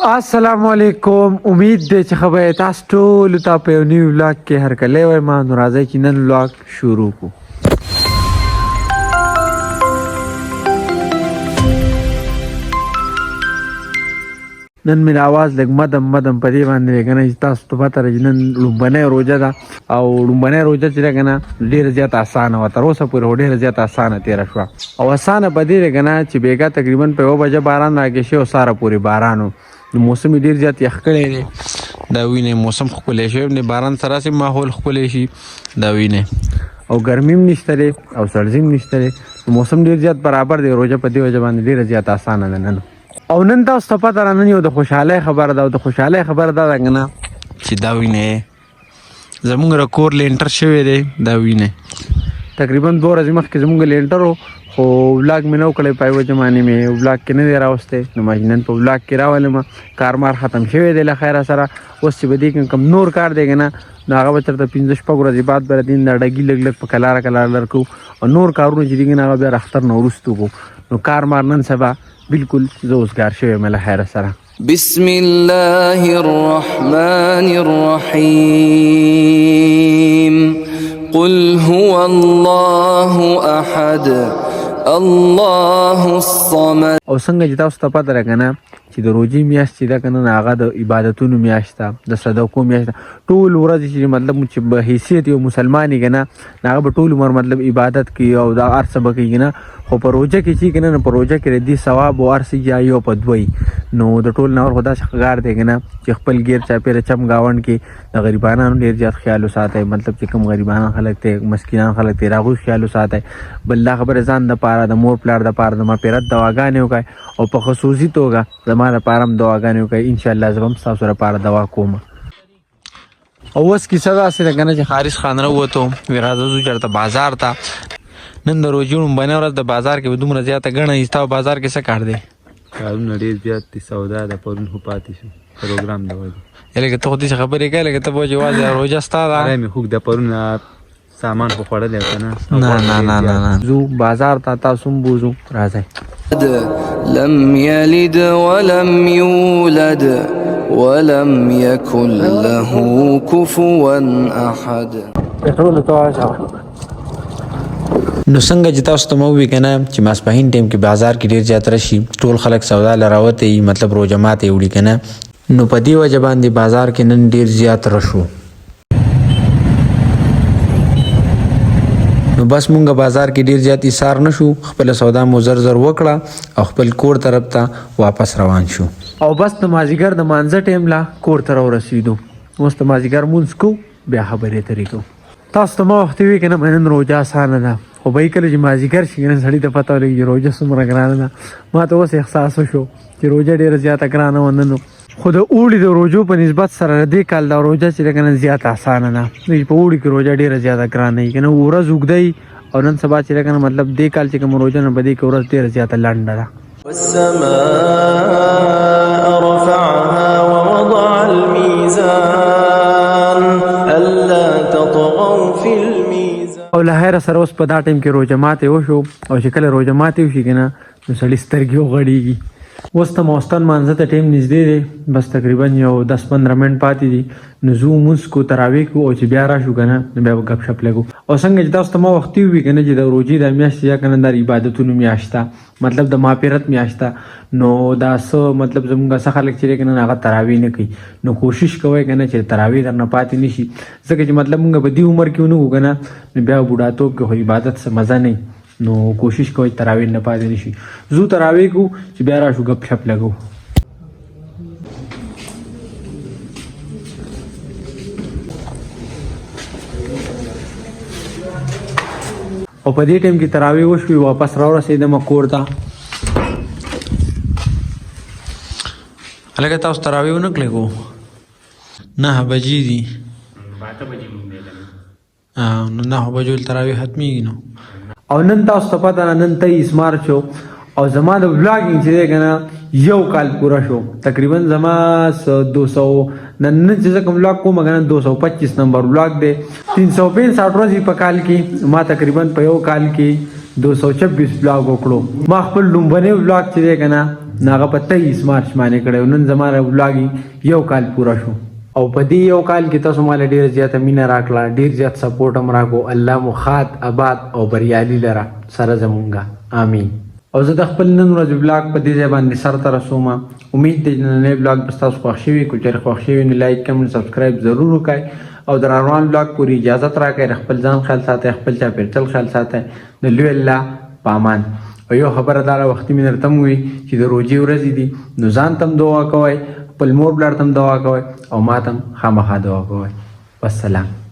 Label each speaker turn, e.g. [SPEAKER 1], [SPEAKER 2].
[SPEAKER 1] السلام علیکم. امید دی چې خبره تاسو ټول ته په یو نیو ولاګ کې هرکلی وای ما نو راځي چې نن ولاګ شروع کو. نن مې आवाज لګ مدم په دې باندې کنه چې تاسو ته پته راځي نن لومبنه روزه ده او لومبنه روزه چې کنه ډیر زیات اسانه و تر اوسه پورې ډیر زیات اسانه تیر شو او اسانه په دې کنه چې بیګا تقریبا په 1 بجې باران راګی شو ساره پورې بارانو موسم ډیر زیات یخ کړی دی دا وینه موسم خپل شي نه باران سره سي ماحول خپل شي دا وینه او ګرمیم نشته او سړزیم نشته موسم ډیر زیات برابر دی روزه په دې وجه باندې ډیر زیات اسانه ده نن او نن تاسو ته پته را نن یو د خوشاله خبره ده او د خوشاله خبره ده څنګه چې دا وینه زمونږ رکور لینټر شوی دی دا وینه تقریبا 2 ورځې مخکې زمونږ لینټر خو ولاګ مې نو کړی پای وجه باندې مې ولاګ کې نه دی راوسته نو ماجنن په ولاګ کې راولم کارمار ختم شوی دی له خیره سره اوس چې بدی کم نور کار دی کنه نو هغه به ترته 15 شپږ ورځې بعد بر دین لړګي لګ په کلار لرکو او نور کارونه چې دیګ نه بیا اختر نو ورستو کو نو کارمار نن سبا بالکل زوزګار شوی مله خیره سره.
[SPEAKER 2] بسم الله الرحمن الرحيم قل هو الله احد الله الصمد.
[SPEAKER 1] او څنګه چې تاسو ته پته راکنه چې د روزي میاشت چې دا کنه هغه د عبادتونو میاشت د صدقو میاشت ټول ورځ چې مطلب چې به حیثیت یو مسلمانې کنه هغه به ټول عمر مطلب عبادت کوي او دا ارڅ به کوي کنه خو په روزه کې چې کنه په روزه کې ردي ثواب او ارڅ جایو په دوی نو د ټول نور خدا څخه دی کنه چې خپل غیر چا پیر چم گاون کې د غریبانو ډیر زیات خیال وساتای مطلب چې کوم غریبانو خلک ته مسکینان خلک ته راغو خیال وساتای بل خبر ځان د پاره د مور پلار د پاره د ما پیرت دواګانې وکای او په خصوصي توګه زماره پارم دواګانې وکای ان شاء الله زبم تاسو سره پاره دوا کوم. او اوس کی صدا سره کنه چې خارج خان وروته وراده چرته بازار ته نن د روزونو باندې ورځ د بازار کې دومره زیاته غنه ایستاو بازار کې څه کار دی
[SPEAKER 3] کارونه ډیر زیات دي سودا د پرون خو پاتې شو پروګرام دا وایي
[SPEAKER 1] لکه ته دې خبرې کوي لکه ته وځي واځه روزه ستاره
[SPEAKER 3] مې خوګ د پرون سامان خو خړل کنه
[SPEAKER 1] نه زو بازار ته تاسو بوزو راځي.
[SPEAKER 2] لم يلد ولم يولد ولم يكن له كفوا احد.
[SPEAKER 1] نو څنګه چې تاسو ته مو وی کنه چې ماسپهین ټیم کې بازار کې ډیر زیات رشي ټول خلک سودا لراوته مطلب روزمات یوړي کنه نو په دی وجه باندې بازار کې نن ډیر زیات رشو نو بس مونږه بازار کې ډیر زیات ایثار نشو خپل سودا مو زر وکړه او خپل کور طرف ته واپس روان شو او بس د مازیګر د مانځه ټیم لا کور ته ورسېدو اوس د مازیګر مونږ کو بیا خبرې طریقو تاسو ته مو وخت وی کنه نن روزه اسانه ده خو به کله چې مازیګر شي کنه سړی ته پته ولګي روزه څومره ګرانه ده ما ته اوس احساس وشو چې روزه ډیره زیاته ګرانه وننو خو د اوړي د روزو په نسبت سره دې کال د روزه چې کنه زیاته اسانه ده په اوړي کې روزه ډیره زیاته ګرانه وي کنه ورځ وګدای او نن سبا چې کنه مطلب دې کال چې کوم روزه نه بدی کې ورځ ډیره زیاته لنډه ده.
[SPEAKER 4] والسماء رفعها ووضع الميزان ألا تطغوا في الميزان.
[SPEAKER 1] او لهر سره اوس په دا ټیم کې روزه ماته وشو او شکل روزه ماته وشي کنه نو سړی سترګې وغړیږي اوس ته موستان مانځه ته ټیم نږدې دی بس تقریبا یو 10-15 منټ پاتې دي نو زو موږ کو تراوی کو او چې بیا راشو کنه نو بیا غب شپ لګو او څنګه چې تاسو ته مو وخت وی کنه چې د روزي د میاشت یا کنه د عبادتونو میاشتا مطلب د ماپیرت میاشتا نو دا سو مطلب زموږه څخه خلک چې کنه هغه تراوی نه کوي نو کوشش کوئ کنه چې تراوی درنه پاتې نشي ځکه چې مطلب موږ په دې عمر کې ونه وګنه بیا بوډاتوب کې عبادت څه مزه نه نو کوشش کوئ تراوی نه پاتې نشي زو تراوی کو چې بیا راشو غب شپ لګو. او په دې ټیم کې تراوی وشوي واپس راورسېدم کور ته هلکه تاسو تراوی ونه کړی کو 9 بجې دي 9 بجو تراوی ختمېږي نو او نن تاسو ته پته نن 23 مارچ او زما د ولاګینګ چې کنه یو کال پورا شو تقریبا زما 200 نن چې کوم ولاګ کوم غنه 225 نمبر ولاګ دی 365 ورځې په کال کې ما تقریبا په یو کال کې 226 ولاګ وکړو ما خپل لومبنه ولاګ چې کنه نو هغه په 23 مارچ باندې کړی. نن زما ولاګ یو کال پوره شو او په دې یو کال کې تاسو مال ډیر زیاته مینه راکړه، ډیر زیات سپورټ هم راکو. الله مو خات آباد او بریالي لره سره زمونږه، آمین. او زه د خپل نن ورځې بلاګ په دې ځای باندې سر ته رسوم. امید دی نننی بلاګ به ستاسو خوښ شوي. که چېرې خوښ شوي نو لایک کمنټ سبسکرایب ضرور وکړئ او د روان بلاګ پورې اجازت راکړئ. خپل ځان خیال ساتئ، خپل چاپېریال خیال ساتئ. د لوی الله په امان. او یو خبره دا وختي مې درته هم ووي چې د روژې ورځې دي نو ځان ته هم دعا کوئ، خپل مور پلار ته هم دعا کوئ او ما ته هم خامخا دعا کوئ. والسلام.